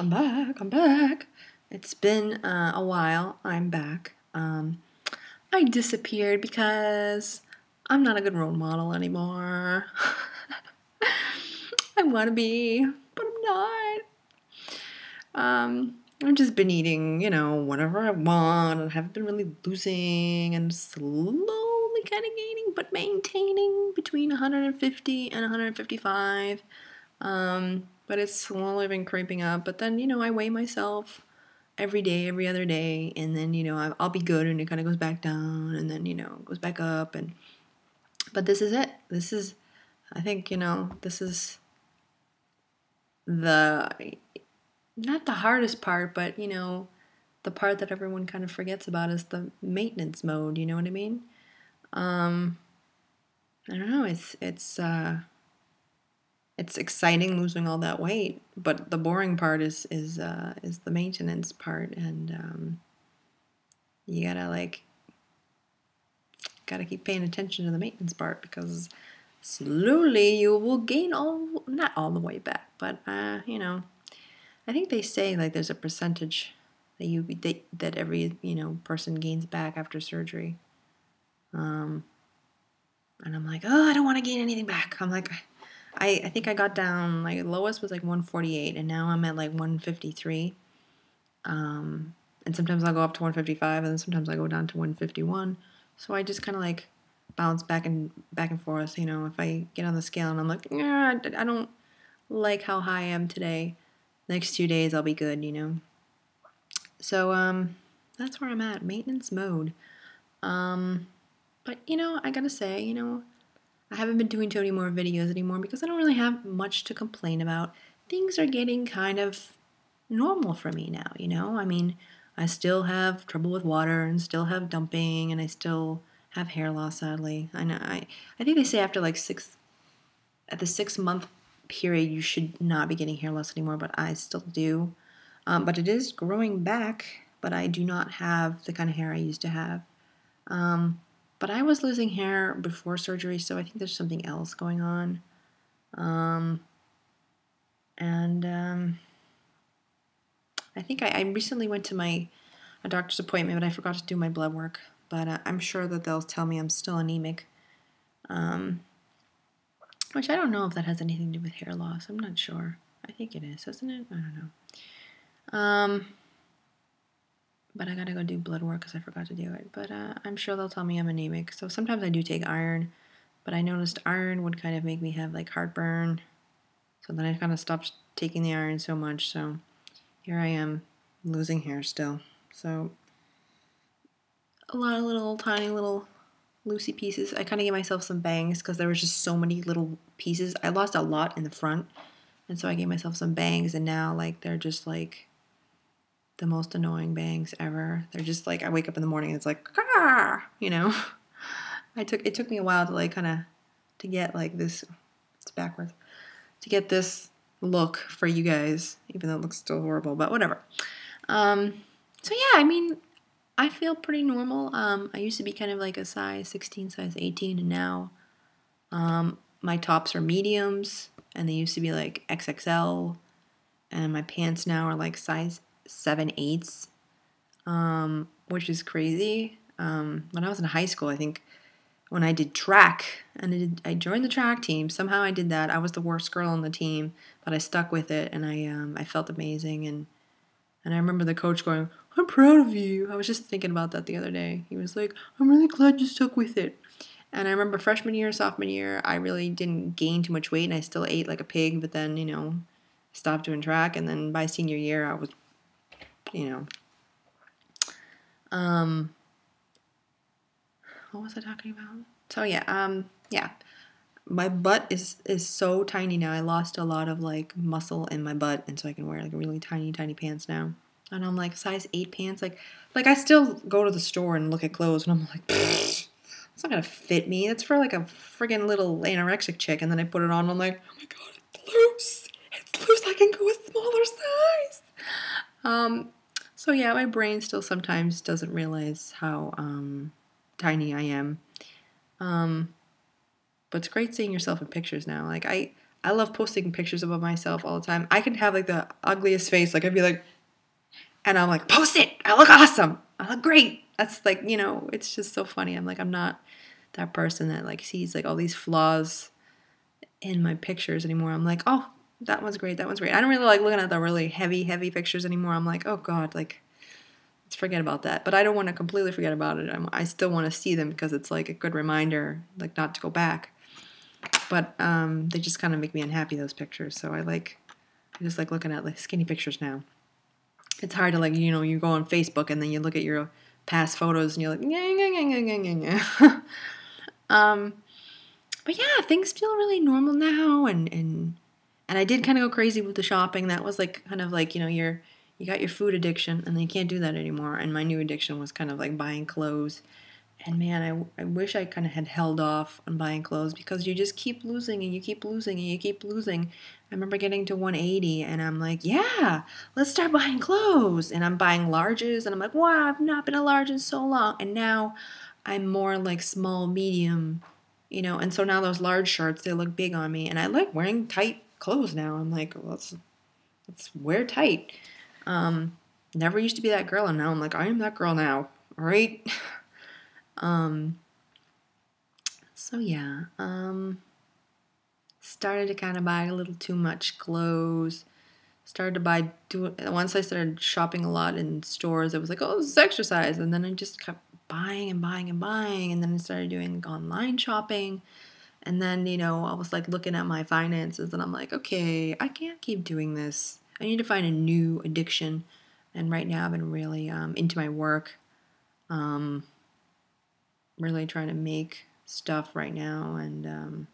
I'm back. It's been a while. I'm back. I disappeared because I'm not a good role model anymore. I want to be, but I'm not. I've just been eating, whatever I want, and haven't been really losing, and slowly kind of gaining, but maintaining between 150 and 155. But it's slowly been creeping up. But then, I weigh myself every day, every other day, and then, I'll be good, and it kind of goes back down, and then, it goes back up. But this is it. I think, this is the, not the hardest part, but, the part that everyone kind of forgets about is the maintenance mode. You know what I mean? I don't know. It's exciting losing all that weight, but the boring part is the maintenance part, and you gotta keep paying attention to the maintenance part, because slowly you will gain not all the way back, but I think they say like there's a percentage that every person gains back after surgery, and I'm like, oh, I don't want to gain anything back. I'm like, I think I got down, like, lowest was like 148, and now I'm at like 153. And sometimes I'll go up to 155, and then sometimes I go down to 151. So I just kind of like bounce back and forth. If I get on the scale and I'm like, yeah, I don't like how high I am today, next 2 days I'll be good. So that's where I'm at, maintenance mode. But I gotta say, I haven't been doing too many more videos anymore because I don't really have much to complain about. Things are getting kind of normal for me now. I mean, I still have trouble with water and still have dumping, and I still have hair loss, sadly. I know. I think they say after like at the 6 month period, you should not be getting hair loss anymore, but I still do. But it is growing back, but I do not have the kind of hair I used to have. But I was losing hair before surgery, so I think there's something else going on. I think I recently went to a doctor's appointment, but I forgot to do my blood work. But I'm sure that they'll tell me I'm still anemic, which I don't know if that has anything to do with hair loss. I'm not sure. I think it is, doesn't it? I don't know. But I gotta go do blood work because I forgot to do it. But I'm sure they'll tell me I'm anemic. So sometimes I do take iron, but I noticed iron would kind of make me have like heartburn. So then I kind of stopped taking the iron so much. So here I am, losing hair still. So a lot of little tiny little loosey pieces. I kind of gave myself some bangs because there was just so many little pieces. I lost a lot in the front, and so I gave myself some bangs, and now like they're just like the most annoying bangs ever. They're just like, I wake up in the morning and it's like, ah, It took me a while to like kind of to get like this. It's backwards. To get this look for you guys, even though it looks still horrible, but whatever. So yeah, I mean, I feel pretty normal. I used to be kind of like a size 16, size 18, and now my tops are mediums, and they used to be like XXL, and my pants now are like size 7/8, which is crazy. When I was in high school, I think when I did track, and I joined the track team, somehow I did that. I was the worst girl on the team, but I stuck with it, and I felt amazing. And I remember the coach going, "I'm proud of you." I was just thinking about that the other day. He was like, "I'm really glad you stuck with it." And I remember freshman year, sophomore year, I really didn't gain too much weight, and I still ate like a pig, but then, stopped doing track. And then by senior year, I was, what was I talking about? So yeah. My butt is so tiny now. I lost a lot of like muscle in my butt, and so I can wear like really tiny pants now. And I'm like size 8 pants. Like I still go to the store and look at clothes, and I'm like, it's not gonna fit me. It's for like a friggin' little anorexic chick. And then I put it on, and I'm like, oh my god, it's loose. It's loose. I can go a smaller size. So yeah, my brain still sometimes doesn't realize how tiny I am. But it's great seeing yourself in pictures now. Like I I love posting pictures of myself all the time. I can have like the ugliest face. Like I'd be like, and I'm like, post it. I look awesome. I look great. That's like, it's just so funny. I'm like, I'm not that person that like sees like all these flaws in my pictures anymore. I'm like, oh, that one's great. That one's great. I don't really like looking at the really heavy pictures anymore. I'm like, oh God, like let's forget about that. But I don't want to completely forget about it. I still want to see them because it's like a good reminder, like not to go back. But they just kind of make me unhappy, those pictures. So I just like looking at like skinny pictures now. It's hard to like, you go on Facebook and then you look at your past photos and you're like, yeah. But yeah, things feel really normal now, and I did kind of go crazy with the shopping. That was like kind of like, you got your food addiction and then you can't do that anymore. And my new addiction was kind of like buying clothes. And man, I wish I kind of had held off on buying clothes because you just keep losing and you keep losing and you keep losing. I remember getting to 180 and I'm like, yeah, let's start buying clothes. And I'm buying larges and I'm like, wow, I've not been a large in so long. And now I'm more like small, medium, and so now those large shirts, they look big on me. And I like wearing tight clothes now. I'm like, well, let's wear tight. Never used to be that girl and now I'm like, I am that girl now. All right. So yeah, started to kind of buy a little too much clothes. Started to once I started shopping a lot in stores, it was like, oh, this is exercise. And then I just kept buying and buying and buying. And then I started doing like online shopping. And then, I was like looking at my finances and I'm like, okay, I can't keep doing this. I need to find a new addiction. And right now I've been really into my work. Really trying to make stuff right now, and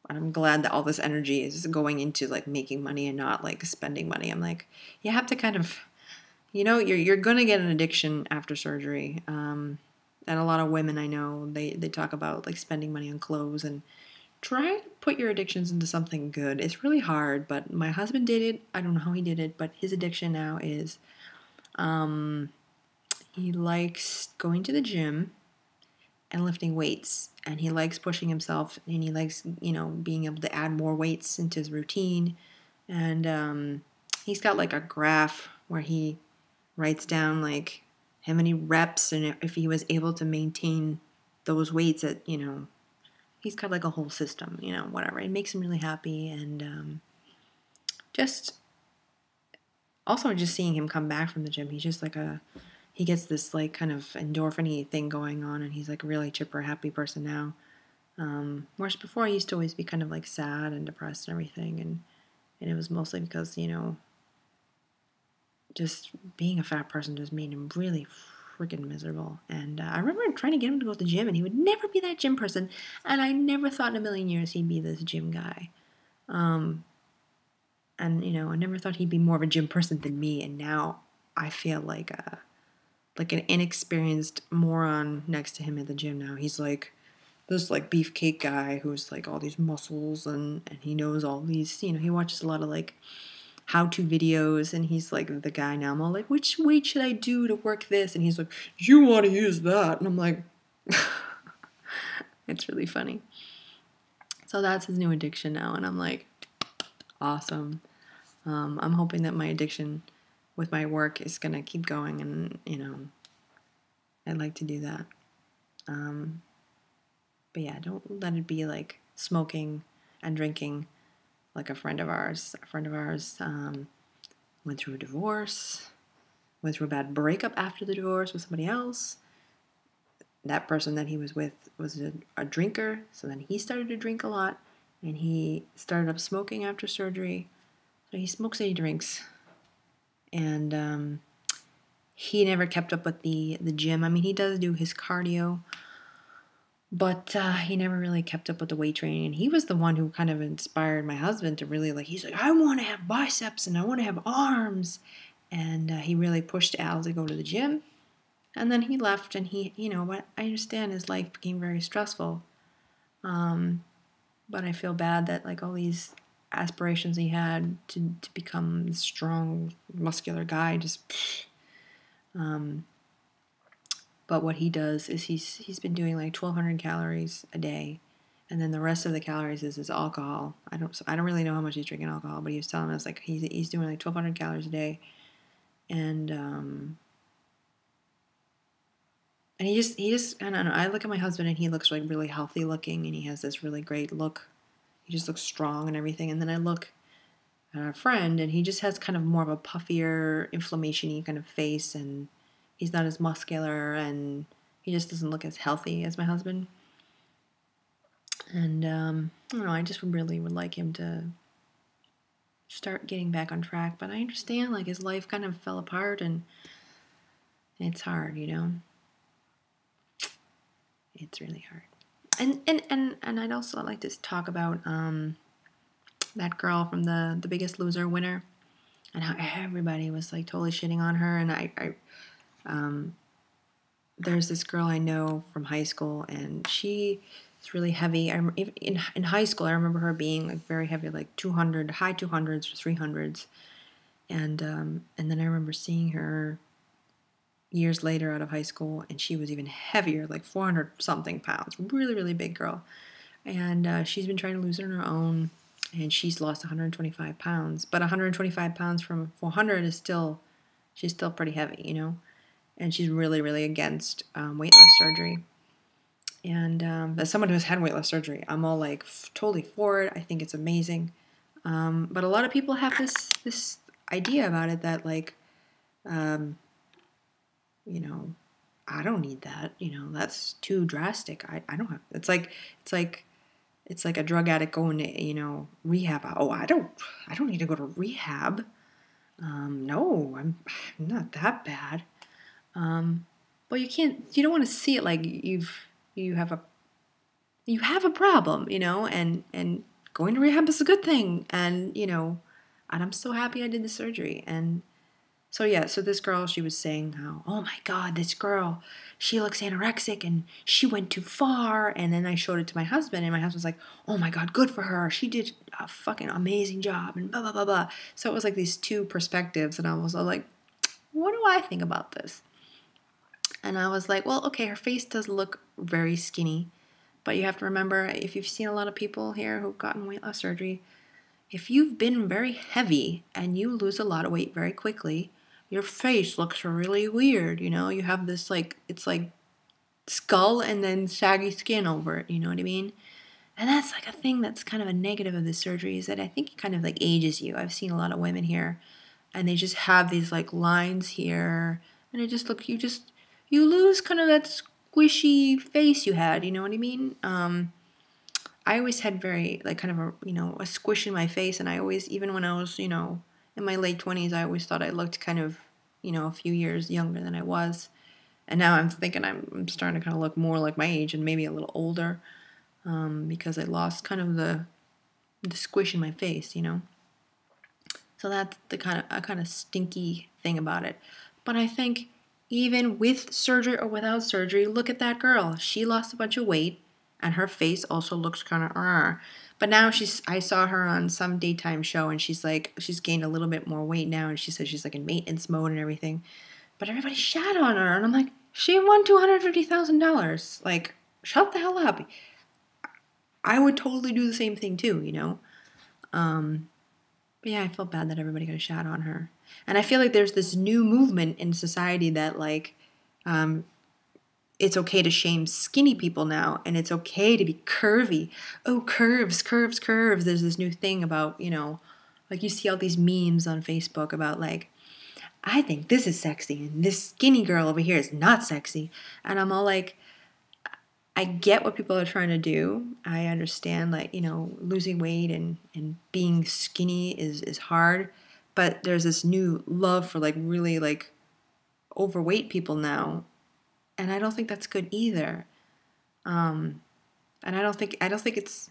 I'm glad that all this energy is going into like making money and not like spending money. I'm like, you have to kind of, you're gonna get an addiction after surgery. And a lot of women I know, they talk about like spending money on clothes, and try to put your addictions into something good. It's really hard, but my husband did it. I don't know how he did it, but his addiction now is he likes going to the gym and lifting weights, and he likes pushing himself, and he likes being able to add more weights into his routine. And he's got like a graph where he writes down like how many reps and if he was able to maintain those weights at he's got like a whole system, whatever. It makes him really happy. And just also just seeing him come back from the gym, he's just like he gets this like kind of endorphin-y thing going on, and he's like a really chipper, happy person now. Whereas before, I used to always be kind of like sad and depressed and everything, and it was mostly because just being a fat person just made him really freaking miserable. And I remember trying to get him to go to the gym, and he would never be that gym person, and I never thought in a million years he'd be this gym guy. And I never thought he'd be more of a gym person than me, and now I feel like an inexperienced moron next to him at the gym now. He's like this like beefcake guy who's like all these muscles, and he knows all these, he watches a lot of like how-to videos, and he's like the guy now. I'm all like, which weight should I do to work this? And he's like, you want to use that. And I'm like, it's really funny. So that's his new addiction now, and I'm like, awesome. I'm hoping that my addiction with my work is going to keep going, and I'd like to do that. But yeah, don't let it be like smoking and drinking. Like a friend of ours went through a divorce, went through a bad breakup after the divorce with somebody else. That person that he was with was a drinker, so then he started to drink a lot, and he started up smoking after surgery. So he smokes and he drinks, and he never kept up with the gym. I mean, he does do his cardio, but he never really kept up with the weight training. And he was the one who kind of inspired my husband to really he's like, I want to have biceps and I want to have arms. And he really pushed Al to go to the gym. And then he left, and what I understand his life became very stressful. But I feel bad that all these aspirations he had to become a strong, muscular guy just. But what he does is he's been doing 1,200 calories a day, and then the rest of the calories is alcohol. I don't really know how much he's drinking alcohol, but he was telling us like he's doing like 1,200 calories a day, and he just I don't know. I look at my husband and he looks like really healthy looking, and he has this really great look. He just looks strong and everything. And then I look at our friend, and he just has kind of more of a puffier, inflammation-y kind of face, and he's not as muscular, and he just doesn't look as healthy as my husband. And I don't know. I just really would like him to start getting back on track. But I understand, like, his life kind of fell apart, and it's hard, you know. It's really hard. And I'd also like to talk about that girl from the Biggest Loser winner, and how everybody was like totally shitting on her. And there's this girl I know from high school, and she is really heavy. In high school, I remember her being like very heavy, like high 200s or 300s, and then I remember seeing her years later out of high school, and she was even heavier, like 400 something pounds, really, really big girl. And she's been trying to lose it on her own, and she's lost 125 pounds. But 125 pounds from 400 she's still pretty heavy, you know? And she's really, really against weight loss surgery. And as someone who has had weight loss surgery, I'm all like totally for it. I think it's amazing. But a lot of people have this idea about it that like, you know, I don't need that. You know, that's too drastic. I don't have. It's like a drug addict going to, you know, rehab. Oh, I don't need to go to rehab. No, I'm not that bad. But you don't want to see it like you have a problem, you know, and going to rehab is a good thing. And, you know, and I'm so happy I did the surgery. And so yeah, so this girl, she was saying how, oh my God, this girl, she looks anorexic and she went too far. And then I showed it to my husband, and my husband's like, oh my God, good for her. She did a fucking amazing job, and blah, blah, blah, blah. So it was like these two perspectives, and I was like, what do I think about this? And I was like, well, okay, her face does look very skinny, but you have to remember, if you've seen a lot of people here who've gotten weight loss surgery, if you've been very heavy and you lose a lot of weight very quickly, your face looks really weird, you know? You have this, like, it's like skull and then saggy skin over it, you know what I mean? And that's like a thing that's kind of a negative of this surgery, is that I think it kind of like ages you. I've seen a lot of women here, and they just have these like lines here, and it just look, you lose kind of that squishy face you had, you know what I mean? I always had very, like, kind of a, you know, a squish in my face, and I always, even when I was, you know, in my late 20s, I always thought I looked kind of, you know, a few years younger than I was. And now I'm thinking I'm starting to kind of look more like my age and maybe a little older, because I lost kind of the squish in my face, you know. So that's the kind of stinky thing about it. But I think even with surgery or without surgery, look at that girl. She lost a bunch of weight, and her face also looks kind of. But now I saw her on some daytime show, and she's gained a little bit more weight now, and she says she's like in maintenance mode and everything. But everybody shat on her, and I'm like, she won $250,000. Like, shut the hell up. I would totally do the same thing too, you know. But yeah, I felt bad that everybody got a shot on her. And I feel like there's this new movement in society that, like, it's okay to shame skinny people now, and it's okay to be curvy. Oh, curves, curves, curves. There's this new thing about, you know, like you see all these memes on Facebook about, like, I think this is sexy, and this skinny girl over here is not sexy. And I'm all like, I get what people are trying to do. I understand, like, you know, losing weight and being skinny is hard. But there's this new love for, like, really, like, overweight people now. And I don't think that's good either. And I don't think it's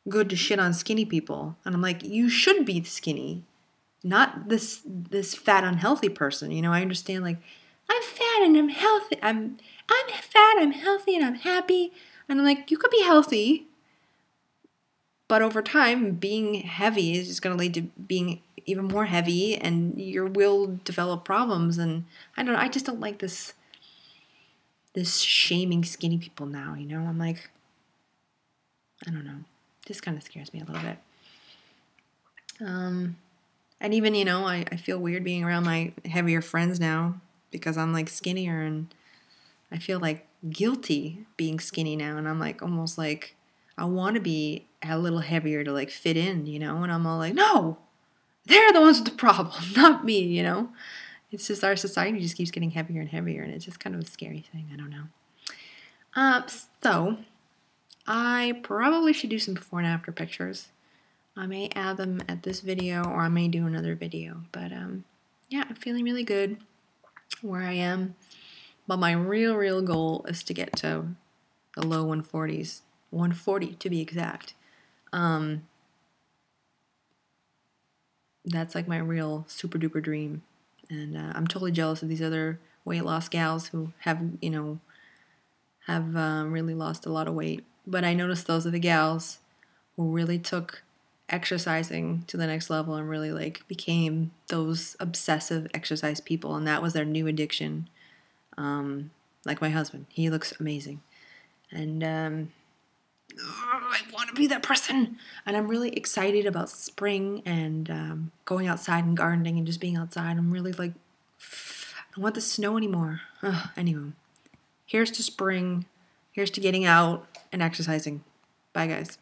good to shit on skinny people. And I'm like, you should be skinny, not this fat, unhealthy person. You know, I understand, like, I'm fat and I'm healthy. I'm fat, I'm healthy, and I'm happy. And I'm like, you could be healthy, but over time, being heavy is just going to lead to being even more heavy, and you will develop problems. And I just don't like this shaming skinny people now, you know? I'm like, I don't know. This kind of scares me a little bit. And even, you know, I feel weird being around my heavier friends now because I'm like skinnier, and I feel like guilty being skinny now. And I'm like, almost like I want to be a little heavier to like fit in, you know? And I'm all like, no, they're the ones with the problem, not me, you know? It's just our society just keeps getting heavier and heavier, and it's just kind of a scary thing. I don't know. So I probably should do some before and after pictures. I may add them at this video, or I may do another video. But yeah, I'm feeling really good where I am. But my real goal is to get to the low 140s, 140 to be exact. That's like my real super duper dream. And I'm totally jealous of these other weight loss gals who have, you know, have really lost a lot of weight. But I noticed those are the gals who really took exercising to the next level and really like became those obsessive exercise people, and that was their new addiction. Like my husband, he looks amazing, and I want to be that person. And I'm really excited about spring and going outside and gardening and just being outside. I'm really like, I don't want the snow anymore. Anyway, here's to spring. Here's to getting out and exercising. Bye, guys.